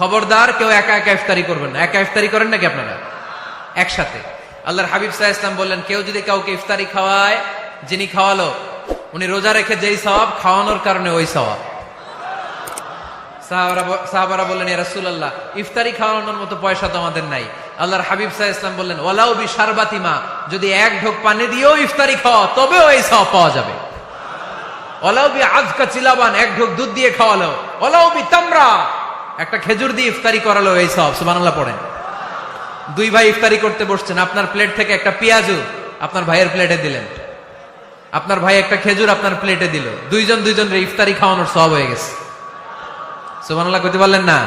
খবরদার কেউ একা একা ইফতারি করবেন না। একা ইফতারি করেন নাকি আপনারা? একসাথে। আল্লাহর হাবিব সাল্লাল্লাহু আলাইহি ওয়াসাল্লাম বললেন, কেউ যদি কাউকে ইফতারি খাওয়ায়, যিনি খাওয়ালো উনি রোজা রেখে যেই সওয়াব, খাওয়ানোর কারণে ওই সওয়াব। সাহাবারা বললেন, ইয়া রাসূলুল্লাহ, ইফতারি খাওয়ানোর মতো পয়সা তো আমাদের নাই। আল্লাহর হাবিব সাল্লাল্লাহু আলাইহি ওয়াসাল্লাম বললেন, ওয়ালাউ বিশারবাতিমা, যদি এক ঢোক পানি দিয়েও ইফতারি খাওয়া তবেও এই সওয়াব পাওয়া যাবে। ওয়ালাউ বিআযকা চিলাবান, এক ঢোক দুধ দিয়ে খাওয়ালো। ওয়ালাউ বিতামরা, একটা খেজুর দিয়ে ইফতারি করালো, এই সওয়াব। সুবহানাল্লাহ পড়েন। দুই ভাই ইফতারি করতে বসছেন, আপনার প্লেট থেকে একটা পেঁয়াজু আপনার ভাইয়ের প্লেটে দিলেন, আপনার ভাই একটা খেজুর আপনার প্লেটে দিল, দুইজনের ইফতারি খাওয়ানোর সওয়াব হয়ে গেছে। সুবহানাল্লাহ কইতে পারলেন না?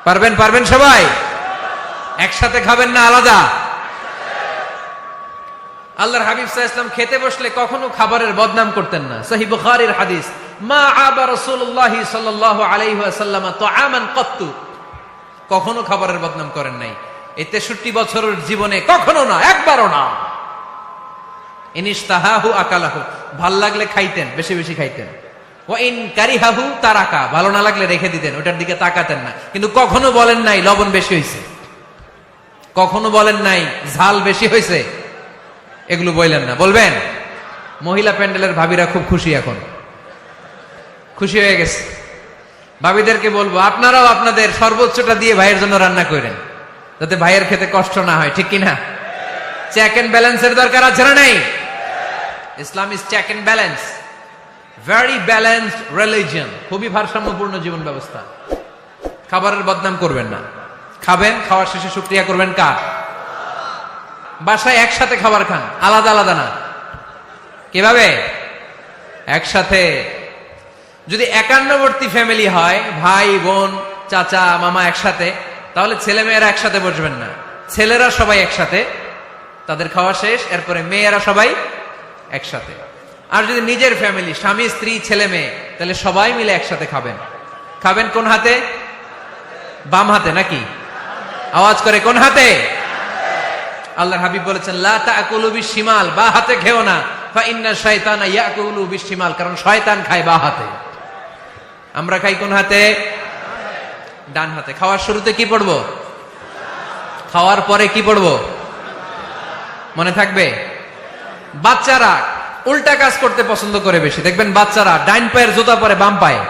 পারবেন সবাই? একসাথে খাবেন না আলাদা? আল্লাহর হাবিব সাল্লাল্লাহু আলাইহি ওয়াসাল্লাম খেতে বসলে কখনো খাবারের বদনাম করতেন না। সহিহ বুখারীর হাদিস, মা আবা রাসূলুল্লাহ সাল্লাল্লাহু আলাইহি ওয়াসাল্লাম তুআমান কাত্তু, কখনো খাবারের বদনাম করেন নাই। এই 63 বছরের জীবনে কখনো না, একবারও না। ইনিশতাহাহু আকালাহু, ভাল লাগলে খাইতেন, বেশি বেশি খাইতেন। ওয়া ইন কারিহাহু তারাকা, ভালো না লাগলে রেখে দিতেন, ওটার দিকে তাকাতেন না। কিন্তু কখনো বলেন নাই লবণ বেশি হয়েছে, কখনো বলেন নাই ঝাল বেশি হয়েছে, এগুলো বললেন না। বলবেন? মহিলা প্যান্ডেলের ভাবিরা খুব খুশি, এখন খুশি হয়ে গেছে। ভাবিদেরকে বলবো, আপনারাও আপনাদের সর্বোচ্চটা দিয়ে ভাইয়ের জন্য রান্না করেন, যাতে ভাইয়ের খেতে কষ্ট না হয়, ঠিক কিনা? চেক এন্ড ব্যালেন্সের দরকার আছে না নাই? Islam is check and balance, very balanced religion, খুবই ভারসাম্যপূর্ণ জীবন ব্যবস্থা। খাবারের বদনাম করবেন না, খাবেন, খাওয়ার শেষে শুকরিয়া করবেন কার? বাসায় একসাথে খাবার খান, আলাদা আলাদা না। কিভাবে? একসাথে। যদি একান্নবর্তী ফ্যামিলি হয়, ভাই বোন চাচা মামা একসাথে, তাহলে ছেলে মেয়েরা একসাথে বসবেন না। ছেলেরা সবাই একসাথে, তাদের খাওয়া শেষ, এরপরে মেয়েরা সবাই একসাথে। আর যদি নিজের ফ্যামিলি, স্বামী স্ত্রী ছেলে মেয়ে, তাহলে সবাই মিলে একসাথে খাবেন। খাবেন কোন হাতে? বাম হাতে নাকি? আওয়াজ করে কোন হাতে? আল্লাহর হাবিব বলেছেন, লা তাকুলু বিশিমাল, বা হাতে খেও না, ফা ইন্না শাইতানা ইয়াকুলু বিশিমাল, কারণ শয়তান খায় বা হাতে। আমরা খাই কোন হাতে? ডান হাতে। খাওয়ার শুরুতে কি পড়বো? খাওয়ার পরে কি পড়বো? মনে থাকবে? বাচ্চারা উল্টা কাজ করতে পছন্দ করে বেশি। দেখবেন বাচ্চারা ডাইন পায়ের জুতা পরে বাম পায়ে,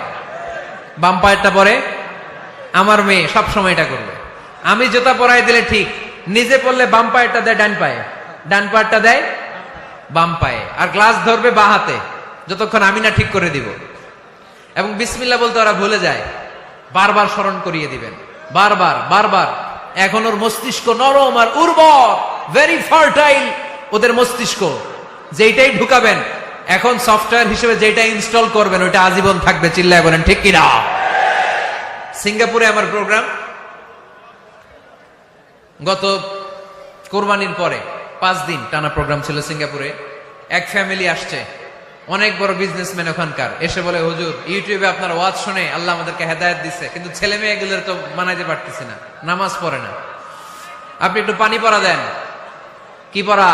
বাম পায়েরটা পরে। আমার মেয়ে সব সময় এটা করবে। আমি জুতা পরাই দিলে ঠিক, নিজে পড়লে বাম পায়েরটা দেয় ডান পায়ে, ডান পায়েরটা দেয় বাম পায়ে, আর গ্লাস ধরবে বাঁ হাতে, যতক্ষণ আমি না ঠিক করে দিব। এবং বিসমিল্লাহ বলতে ওরা ভুলে যায়, বারবার স্মরণ করিয়ে দিবেন, বারবার বারবার। এখন ওর মস্তিষ্ক নরম আর উর্বর, ভেরি ফার্টাইল ওদের মস্তিষ্ক। যেইটাই ঢুকাবেন, এখন সফটওয়্যার হিসেবে যেটা ইনস্টল করবেন, ওইটা আজীবন থাকবে। চিল্লায় বলেন ঠিক কিনা? সিঙ্গাপুরে আমার প্রোগ্রাম, গত কোরবানির পরে 5 দিন টানা প্রোগ্রাম ছিল সিঙ্গাপুরে। এক ফ্যামিলি আসছে, অনেক বড় বিজনেসম্যান ওখানকার, এসে বলে, হুজুর ইউটিউবে আপনার ওয়াজ শুনে আল্লাহ আমাদেরকে হেদায়েত দিচ্ছে, কিন্তু ছেলে মেয়েগুলোর তো মানাইতে পারতেছি না, নামাজ পড়ে না, আপনি একটু পানি পড়া দেন। কি পড়া?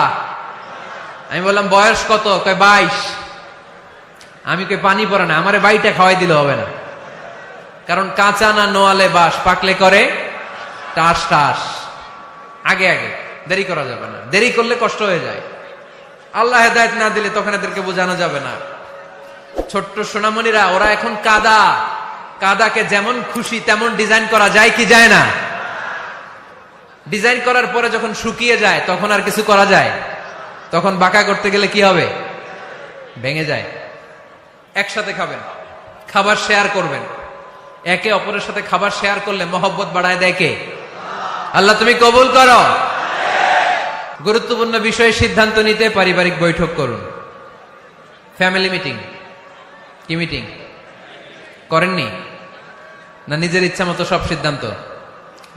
আমি বললাম বয়স কত? কয় 22। আমি কই পানি পড়ে না, আমারে বাইটা খাওয়াই দিলে হবে না, কারণ কাঁচা না নোয়ালে বাস, পাকলে করে টাস টাস। আগে আগে, দেরি করা যাবে না, দেরি করলে কষ্ট হয়ে যায়। আল্লাহ হেদায়েত না দিলে তখন এদেরকে বোঝানো যাবে না। ছোট্ট সোনামণিরা, ওরা এখন কাদাকে যেমন খুশি তেমন ডিজাইন করা যায় কি যায় না? ডিজাইন করার পরে যখন শুকিয়ে যায়, তখন আর কিছু করা যায়? তখন বাঁকা করতে গেলে কি হবে? ভেঙে যায়। একসাথে খাবেন, খাবার শেয়ার করবেন। একে অপরের সাথে খাবার শেয়ার করলে মহব্বত বাড়ায় দেয় কে? আল্লাহ তুমি কবুল করো। গুরুত্বপূর্ণ বিষয়ে সিদ্ধান্ত নিতে পারিবারিক বৈঠক করুন। Family meeting. কি মিটিং করেননি? না নিজের ইচ্ছা মতো সব সিদ্ধান্ত?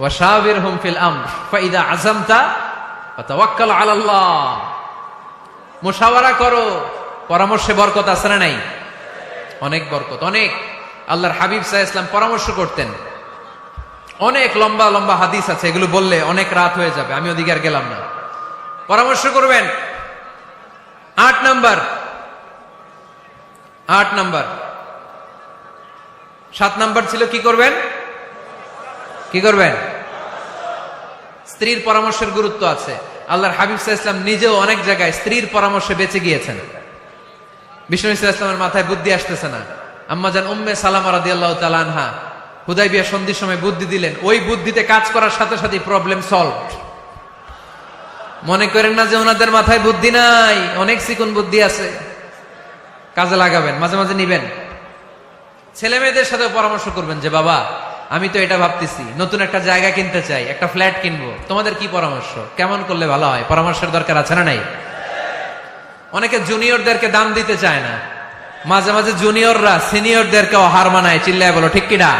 ওয়াশাবিরহুম ফিল আমর ফাইদা আযামতা ফাতাওয়াক্কাল আলাল্লাহ। মুশাওয়ারা করো, পরামর্শে বরকত আছে না নাই? অনেক বরকত, অনেক। আল্লাহর হাবিব সাল্লাল্লাহু আলাইহি ওয়াসাল্লাম পরামর্শ করতেন। অনেক লম্বা লম্বা হাদিস আছে, এগুলো বললে অনেক রাত হয়ে যাবে, আমি ওদিকে আর গেলাম না। পরামর্শ করবেন। 8 নাম্বার 7 নাম্বার ছিল কি করবেন? কি করবেন? স্ত্রীর পরামর্শের গুরুত্ব আছে। আল্লাহর হাবিব সাল্লাল্লাহু আলাইহি ওয়াসাল্লাম নিজেও অনেক জায়গায় স্ত্রীর পরামর্শে বেঁচে গিয়েছেন। বিষ্ণু সাল্লাল্লাহু আলাইহি ওয়াসাল্লামের মাথায় বুদ্ধি আসতেছে না, আম্মাজান উম্মে সালামা রাদিয়াল্লাহু তাআলা আনহা হুদাইবিয়া সন্ধির সময় বুদ্ধি দিলেন, ওই বুদ্ধিতে কাজ করার সাথে সাথে প্রবলেম সলভড। মনে করেন না যে ওনাদের মাথায় বুদ্ধি নাই, অনেক চিকন বুদ্ধি আছে, কাজে লাগাবেন, মাঝে মাঝে নিবেন। ছেলে মেয়েদের সাথে পরামর্শ করবেন যে বাবা আমি তো এটা ভাবতেছি, নতুন একটা জায়গা কিনতে চাই, একটা ফ্ল্যাট কিনবো, তোমাদের কি পরামর্শ, কেমন করলে ভালো হয়? পরামর্শের দরকার আছে না নাই? অনেকে জুনিয়রদেরকে দাম দিতে চায় না, মাঝে মাঝে জুনিয়ররা সিনিয়রদেরকেও হার মানায়। চিল্লায় বলো ঠিক কিনা?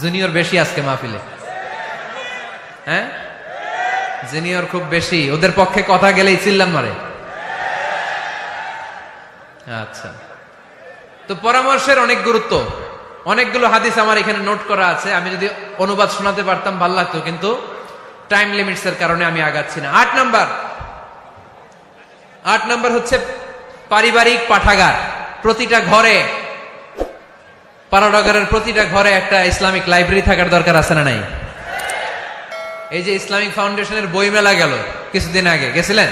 জুনিয়র বেশি আজকে মাহফিলে, হ্যাঁ জুনিয়র খুব বেশি, ওদের পক্ষে কথা গেলেই চিল্লান মারে। আচ্ছা, তো পরামর্শের অনেক গুরুত্ব। অনেকগুলো হাদিস আমার এখানে নোট করা আছে, আমি যদি অনুবাদ শোনাতে পারতাম ভালো লাগতো, কিন্তু টাইম লিমিটস এর কারণে আমি আগাচ্ছি না। 8 নাম্বার হচ্ছে পারিবারিক পাঠাগার। প্রতিটা ঘরে, পাড়াডাগারের প্রতিটা ঘরে একটা ইসলামিক লাইব্রেরি থাকার দরকার আছে না নাই? এই যে ইসলামিক ফাউন্ডেশনের বই মেলা গেল কিছুদিন আগে, গেছিলেন?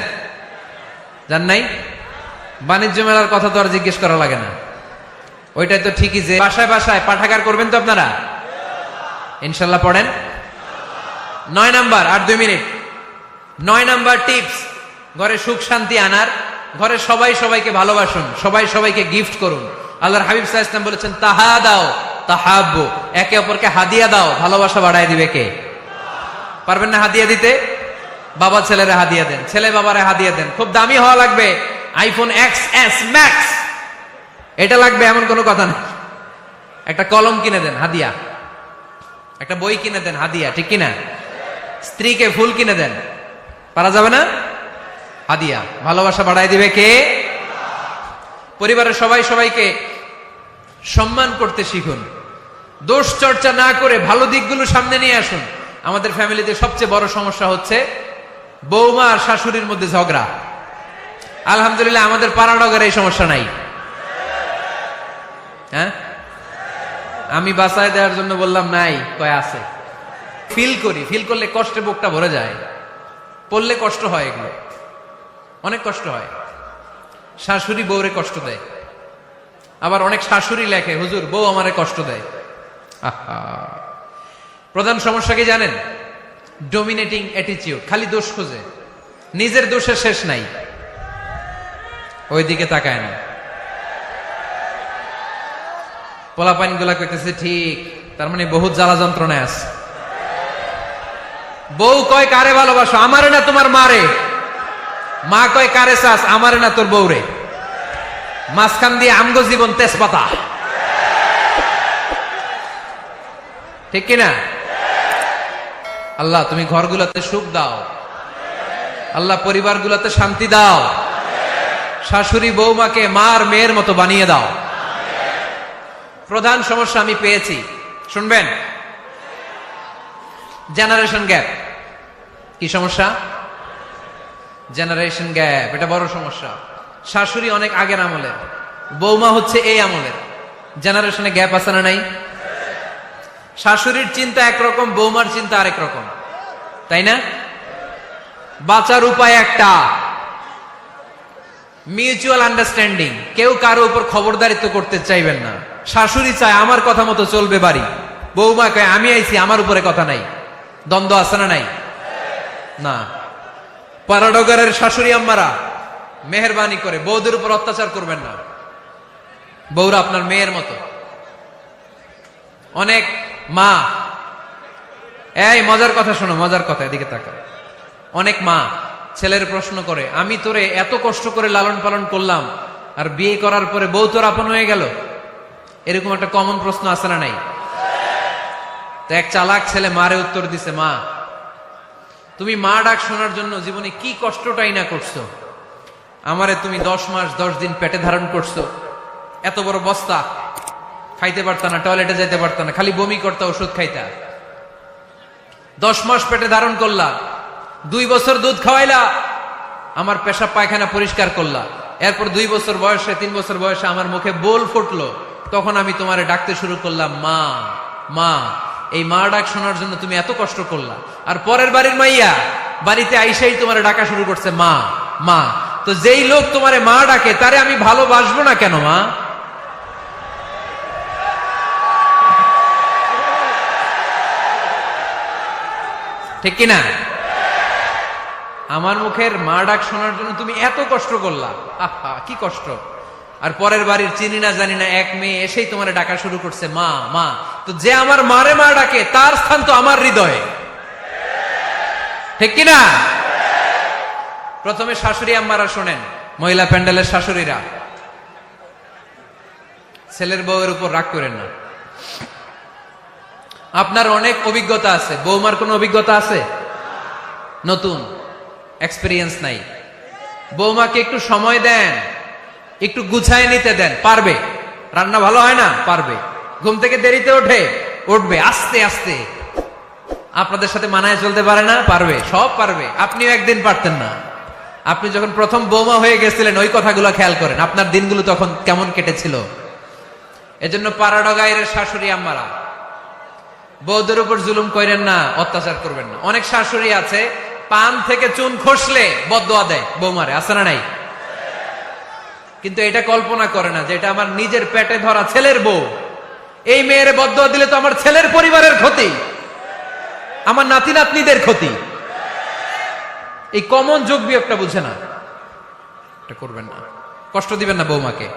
জান নাই? বাণিজ্য মেলার কথা তো আর জিজ্ঞেস করা লাগে না, ওইটাই তো ঠিকই যে বাসায় বাসায় পাঠাগার করবেন তো আপনারা, ইনশাল্লাহ পড়েন। 9 নাম্বার, আর 2 মিনিট। 9 নাম্বার টিপস ঘরে সুখ শান্তি আনার, ঘরে সবাই সবাইকে ভালোবাসুন, সবাই সবাইকে গিফট করুন। আল্লাহর হাবিব সাল্লাল্লাহু আলাইহি ওয়াসাল্লাম বলেছেন তাহাদাও তাহাব্বু, একে অপরকে হাদিয়া দাও, ভালোবাসা বাড়ায় দিবে কে? পারবেন না হাদিয়া দিতে? বাবা ছেলেরা হাদিয়া দেন, ছেলে বাবারে হাদিয়া দেন। খুব দামি হওয়া লাগবে, আইফোন XS Max এটা লাগবে এমন কোনো কথা নেই। একটা কলম কিনে দেন হাদিয়া, একটা বই কিনে দেন হাদিয়া, ঠিক কিনা? স্ত্রীকে ফুল কিনে দেন, পারা যাবে না? হাদিয়া। ভালোবাসা বাড়ায় দিবে কে? পরিবারের সবাই সবাইকে সম্মান করতে শিখুন, দোষ চর্চা না করে ভালো দিকগুলো সামনে নিয়ে আসুন। আমাদের ফ্যামিলিতে সবচেয়ে বড় সমস্যা হচ্ছে বৌমা আর শাশুড়ির মধ্যে ঝগড়া। আলহামদুলিল্লাহ আমাদের পাড়াডাগারে এই সমস্যা নাই। হ্যাঁ, আমি বাঁচায় দেওয়ার জন্য বললাম নাই, কয় আছে। ফিল করি, ফিল করলে কষ্টে বুকটা ভরে যায়, পড়লে কষ্ট হয়, এগুলো অনেক কষ্ট হয়। শাশুড়ি বউরে কষ্ট দেয়, আবার অনেক শাশুড়ি লেখে হুজুর বউ আমারে কষ্ট দেয়। আহা, প্রধান সমস্যা কি জানেন? ডমিনেটিং অ্যাটিটিউড, খালি দোষ খোঁজে, নিজের দোষের শেষ নাই, ওইদিকে তাকায় না। পোলাপাইন গুলা কইতেছে ঠিক, তার মানে বহুত জ্বালা যন্ত্রণায় আছে। বউ কয় কারে ভালোবাসো, আমারে না তোমার মারে। মা কয় কারে চাস, আমারে না তোর বউরে। মাঝখান দিয়ে আমগো জীবন তেজপাতা, ঠিক কিনা? আল্লাহ তুমি ঘরগুলোতে সুখ দাও, আল্লাহ পরিবারগুলোতে শান্তি দাও, শাশুড়ি বৌমাকে মার মেয়ের মতো বানিয়ে দাও। প্রধান সমস্যা আমি পেয়েছি, শুনবেন? Generation gap. কি সমস্যা? জেনারেশন গ্যাপ, এটা বড় সমস্যা। শাশুড়ি অনেক আগের আমলের, বৌমা হচ্ছে এই আমলের। জেনারেশনে গ্যাপ আছে না নাই? শাশুড়ির চিন্তা একরকম, বৌমার চিন্তা আরেক রকম, তাই না? বাঁচার উপায় একটা, মিউচুয়াল আন্ডারস্ট্যান্ডিং। কেউ কারো উপর খবরদারিত্ব করতে চাইবেন না। শাশুড়ি চায় আমার কথা মতো চলবে বাড়ি, বৌমা কয় আমি আইছি আমার উপরে কথা নাই। দ্বন্দ্ব আছে না নাই? না। পাড়াডগারের শাশুড়ি আম্মারা মেহেরবানি করে বৌদের উপর অত্যাচার করবেন না, বৌরা আপনার মেয়ের মতো। অনেক মা, এই মজার কথা শোনো, মজার কথা, এদিকে তাকা। অনেক মা ছেলের প্রশ্ন করে, আমি তোরে এত কষ্ট করে লালন পালন করলাম, আর বিয়ে করার পরে বউ তোর আপন হয়ে গেল। এরকম একটা কমন প্রশ্ন আছে না নাই? তো এক চালাক ছেলে মারে উত্তর দিছে, মা তুমি মা ডাক শোনার জন্য জীবনে কি কষ্টটাই না করছো। আমারে তুমি 10 মাস 10 দিন পেটে ধারণ করছো, এত বড় বস্তা, খাইতে পারতা না, টয়লেটে যাইতে পারতা না, খালি বমি করতা, ওষুধ খাইতা। 10 মাস পেটে ধারণ করলা, 2 বছর দুধ খাওয়াইলা, আমার পেশাব পায়খানা পরিষ্কার করলা। এরপর 2 বছর বয়সে, 3 বছর বয়সে আমার মুখে বোল ফুটলো, তখন আমি তোমারে ডাকতে শুরু করলাম মা মা। এই মা ডাক শোনার জন্য তুমি এত কষ্ট করলা, আর পরের বাড়ির মাইয়া বাড়িতে আইসাই তোমার ডাকা শুরু করছে মা মা। তো যেই লোক তোমারে মা ডাকে তারে আমি ভালোবাসবো না কেন মা? ঠিক কিনা? আমার মুখের মা ডাক শোনার জন্য তুমি এত কষ্ট করলা, আহা কি কষ্ট। আর পরের বাড়ির চিনি না জানি না এক মেয়ে এসেই তোমার ডাকা শুরু করছে মা মা। তো যে আমার মারে মা ডাকে তার স্থান তো আমার হৃদয়ে, ঠিক কিনা? প্রথমে শাশুড়ি আম্মারা শোনেন, মহিলা প্যান্ডেলের শাশুড়িরা, ছেলের বউয়ের উপর রাগ করেন না। আপনার অনেক অভিজ্ঞতা আছে, বৌমার কোনো অভিজ্ঞতা আছে? নতুন এক্সপেরিয়েন্স নাই। বৌমাকে একটু সময় দেন, একটু গুছায় নিতে দেন, পারবে। রান্না ভালো হয় না, পারবে। ঘুম থেকে দেরিতে উঠবে আস্তে আস্তে। আপনাদের সাথে মানায় চলতে পারে না, পারবে, সব পারবে। আপনিও একদিন পারতেন না। আপনি যখন প্রথম বৌমা হয়ে গেছিলেন ওই কথাগুলো খেয়াল করেন, আপনার দিনগুলো তখন কেমন কেটেছিল। এজন্য পাড়াডগায়ের শাশুড়ি আম্মারা, বউদের উপর জুলুম করেন না, অত্যাচার করবেন না। অনেক শাশুড়ি আছে পান থেকে চুন খসলে বদদোয়া দেয় বৌমারে, আছে না নাই? কিন্তু এটা কল্পনা করে না যে এটা আমার নিজের পেটে ধরা ছেলের বউ। এই মেয়ের বদদোয়া দিলে তো আমার ছেলের পরিবারের ক্ষতি, আমার নাতি নাতনিদের ক্ষতি। এই কমন যোগ বিয়োগটা বুঝে না, এটা করবেন না। কষ্ট দিবেন না বৌমাকে।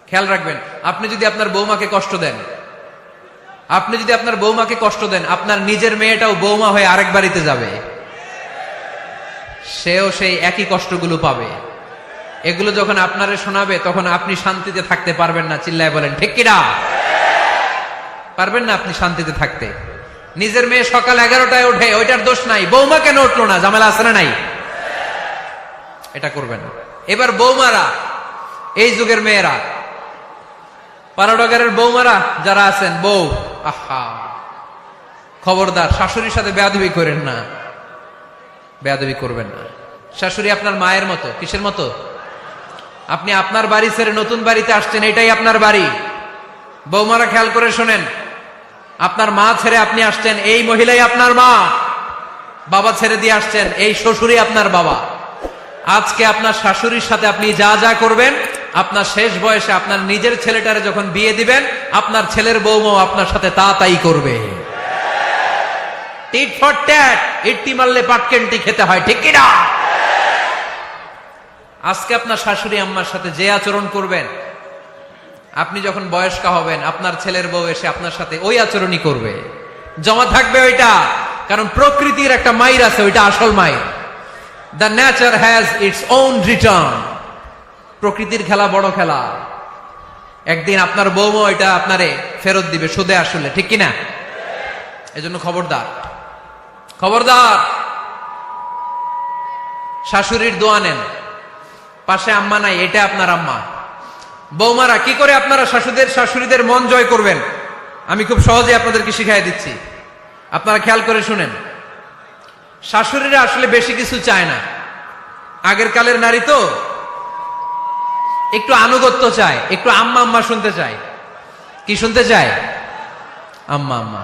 খেয়াল রাখবেন, আপনি যদি আপনার বৌমাকে কষ্ট দেন, আপনার নিজের মেয়েটাও বৌমা হয়ে আরেক বাড়িতে যাবে, সেও সেই একই কষ্টগুলো পাবে। এগুলো যখন আপনারে শোনাবে তখন আপনি শান্তিতে থাকতে পারবেন না। চিল্লায় বলেন ঠিক কিনা? পারবেন না আপনি শান্তিতে থাকতে। নিজের মেয়ে সকাল 11টায় ওঠে, ওইটার দোষ নাই, বৌমা কেন উঠলো না, ঝামেলা আছে না নাই? এটা করবেন না। এবার বৌমারা, এই যুগের মেয়েরা, পাড়াডগারের বৌমারা যারা আছেন, বউ, আহা খবরদার, শাশুড়ির সাথে বেয়াদবি করেন না, বেয়াদবি করবেন না। শাশুড়ি আপনার মায়ের মতো। কিসের মতো? আপনি আপনার বাড়ি ছেড়ে নতুন বাড়িতে আসছেন, এটাই আপনার বাড়ি। বৌমারা খেয়াল করে শোনেন, আপনার মা ছেড়ে আপনি আসছেন, এই মহিলাই আপনার মা। বাবা ছেড়ে দিয়ে আসছেন, এই শ্বশুরই আপনার বাবা। আজকে আপনার শাশুড়ির সাথে আপনি যা যা করবেন, আপনার শেষ বয়সে আপনার নিজের ছেলেটারে যখন বিয়ে দিবেন, আপনার ছেলের বৌমাও আপনার সাথে তা তাই করবে। টিট ফর ট্যাট, ইট্টি মারলে পাটকেনটি খেতে হয়, ঠিক কিনা? আজকে আপনার শাশুড়ি আম্মার সাথে যে আচরণ করবেন, আপনি যখন বয়স্ক হবেন আপনার ছেলের বউ এসে আপনার সাথে ওই আচরণই করবে, জমা থাকবে ওইটা। কারণ প্রকৃতির একটা মাইর আছে, ওইটা আসল মাইর। The nature has its own return. প্রকৃতির খেলা বড় খেলা। একদিন আপনার বউমা ওইটা আপনারে ফেরত দিবে, সুদে আসলে, ঠিক কিনা? এজন্য খবরদার, খবরদার। শাশুড়ির দোয়া নেন, পাশে আম্মা নাই, এটা আপনার আম্মা। বৌমারা কি করে আপনারা শাশুড়িদের মন জয় করবেন, আমি খুব সহজে আপনাদেরকে শিখাই দিচ্ছি। আপনারা খেয়াল করে শুনেন। শাশুড়িরা আসলে বেশি কিছু চায় না। আগের কালের নারী তো একটু আনুগত্য চায়, একটু আম্মা আম্মা শুনতে চায়। কি শুনতে চায়? আম্মা আম্মা।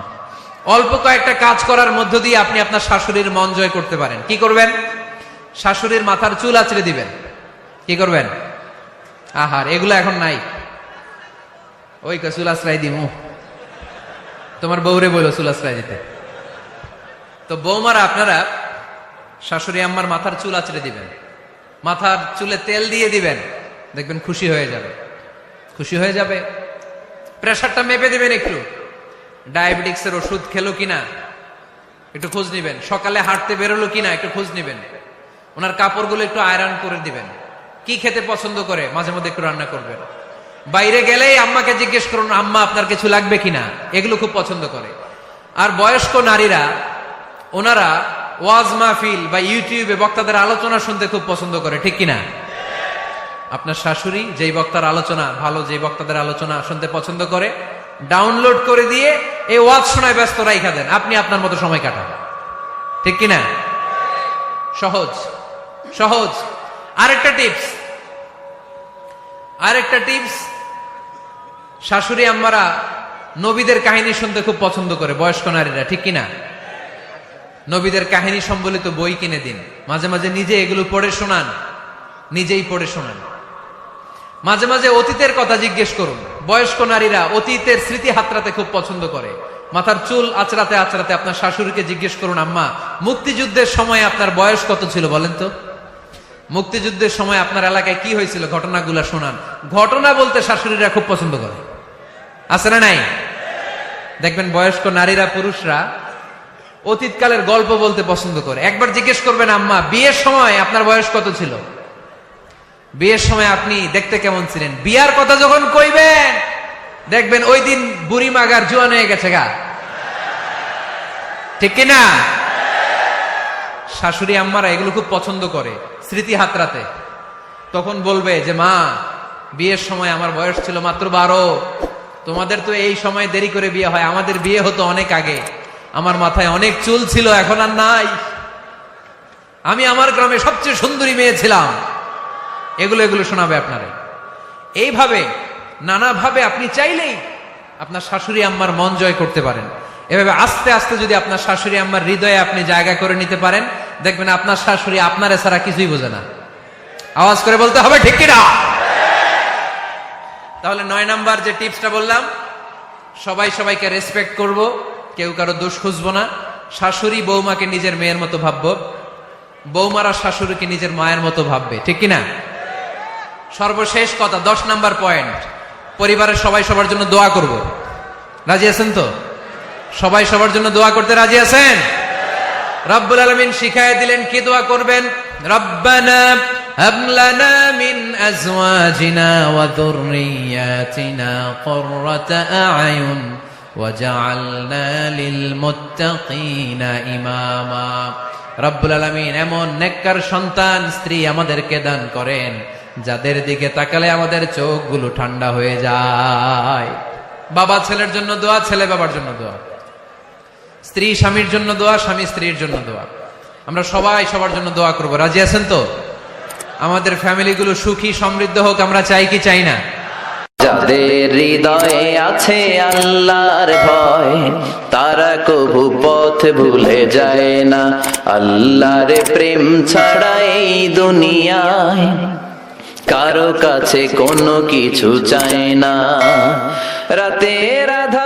অল্প কয়েকটা কাজ করার মধ্য দিয়ে আপনি আপনার শাশুড়ির মন জয় করতে পারেন। কি করবেন? শাশুড়ির মাথার চুল আঁচড়ে দিবেন। কি করবেন? আহার, এগুলো এখন নাই। ওই চুল আশ্রয় দিমু, তোমার বউরে বললো চুল আশ্রয় দিতে। তো বৌমারা আপনারা শাশুড়ি আম্মার মাথার চুল আঁচড়ে দিবেন, মাথার চুলে তেল দিয়ে দিবেন, দেখবেন খুশি হয়ে যাবে, খুশি হয়ে যাবে। প্রেশারটা মেপে দিবেন, একটু ডায়াবেটিক্সের ওষুধ খেলো কিনা একটু খোঁজ নিবেন, সকালে হাঁটতে বেরোলো কিনা একটু খোঁজ নিবেন, ওনার কাপড়গুলো একটু আয়রন করে দিবেন, কি খেতে পছন্দ করে মাঝে মধ্যে একটু রান্না করবেন। বাইরে গেলেই আম্মাকে জিজ্ঞেস করুন আম্মা আপনার কিছু লাগবে কিনা, এগুলো খুব পছন্দ করে। আর বয়স্ক নারীরা, ওনারা ওয়াজ মাহফিল বা ইউটিউবে বক্তাদের আলোচনা শুনতে খুব পছন্দ করে, ঠিক কিনা? আপনার শাশুড়ি যেই বক্তার আলোচনা ভালো, যেই বক্তাদের আলোচনা শুনতে পছন্দ করে, ডাউনলোড করে দিয়ে এই ওয়াজ শোনায় ব্যস্ত রাইখা দেন, আপনি আপনার মতো সময় কাটান, ঠিক কিনা? সহজ সহজ। আরেকটা টিপস, শাশুড়ি আম্মারা নবীদের কাহিনী শুনতে খুব পছন্দ করে বয়স্ক নারীরা, ঠিক কিনা? নবীদের কাহিনী সম্বলিত বই কিনে দিন, মাঝে মাঝে নিজে এগুলো পড়ে শোনান, নিজেই পড়ে শোনান। মাঝে মাঝে অতীতের কথা জিজ্ঞেস করুন। বয়স্ক নারীরা অতীতের স্মৃতি হাতড়াতে খুব পছন্দ করে। মাথার চুল আঁচড়াতে আঁচড়াতে আপনার শাশুড়িকে জিজ্ঞেস করুন, আম্মা মুক্তিযুদ্ধের সময় আপনার বয়স কত ছিল বলেন তো? মুক্তিযুদ্ধের সময় আপনার এলাকায় কি হয়েছিল, ঘটনাগুলো শোনান। ঘটনা বলতে শাশুড়িরা খুব পছন্দ করে, আছে না নাই? দেখবেন বয়স্ক নারীরা, পুরুষরা অতীতকালের গল্প বলতে পছন্দ করে। একবার জিজ্ঞেস করবেন, আম্মা বিয়ের সময় আপনার বয়স কত ছিল? বিয়ের সময় আপনি দেখতে কেমন ছিলেন? বিয়ার কথা যখন কইবেন দেখবেন ওই দিন বুড়ি মাগার জোয়ান হয়ে গেছে গা, ঠিক কিনা? শাশুড়ি আম্মারা এগুলো খুব পছন্দ করে স্মৃতি হাতড়াতে। তখন বলবে যে মা বিয়ের সময় আমার বয়স ছিল মাত্র 12, তোমাদের তো এই সময় দেরি করে বিয়ে হয়, আমাদের বিয়ে হতো অনেক আগে, আমার মাথায় অনেক চুল ছিল, এখন আর নাই, আমি আমার গ্রামে সবচেয়ে সুন্দরী মেয়ে ছিলাম। এগুলো এগুলো শোনাবে আপনারে। এইভাবে নানাভাবে আপনি চাইলেই আপনার শাশুড়ি আম্মার মন জয় করতে পারেন। এভাবে আস্তে আস্তে যদি আপনার শাশুড়ি আম্মার হৃদয়ে আপনি জায়গা করে নিতে পারেন, দেখবেন আপনার শাশুড়ি আপনার ছাড়া কিছুই বোঝে না। আওয়াজ করে বলতে হবে ঠিক কিনা? তাহলে 9 নাম্বার যে টিপসটা বললাম, সবাই সবাইকে রেসপেক্ট করব, কেউ কারো দোষ খুঁজবো না। শাশুড়ি বৌমাকে নিজের মেয়ের মতো ভাববো, বৌমারা শাশুড়িকে নিজের মায়ের মতো ভাববে, ঠিক কিনা? সর্বশেষ কথা, 10 নাম্বার পয়েন্ট, পরিবারের সবাই সবার জন্য দোয়া করব। রাজি আছেন তো? সবাই সবার জন্য দোয়া করতে রাজি আছেন? রব্বুল আলামিন শিখায় দিলেন কি দোয়া করবেন। রব্বানা হাব লানা মিন আজওয়াজিনা ওয়া যুররিয়াতিনা কুররাতা আ'য়ুন ওয়াজআলনা লিল মুত্তাকিনা ইমামা। রব্বুল আলামিন এমন নেককার সন্তান স্ত্রী আমাদেরকে দান করেন যাদের দিকে তাকালে আমাদের চোখগুলো ঠান্ডা হয়ে যায়। বাবা ছেলের জন্য দোয়া, ছেলে বাবার জন্য দোয়া, স্ত্রী স্বামীর জন্য দোয়া, স্বামী স্ত্রীর জন্য দোয়া। আমরা সবাই সবার জন্য দোয়া করব। রাজি আছেন তো? আমাদের ফ্যামিলিগুলো সুখী সমৃদ্ধ হোক, আমরা চাই কি চাই না? যাদের হৃদয়ে আছে আল্লাহর ভয়, তারা কবু পথ ভুলে যায় না। আল্লাহর প্রেম ছাড়া এই দুনিয়ায় কারো কাছে কোনো কিছু চায় না। রাতের আধার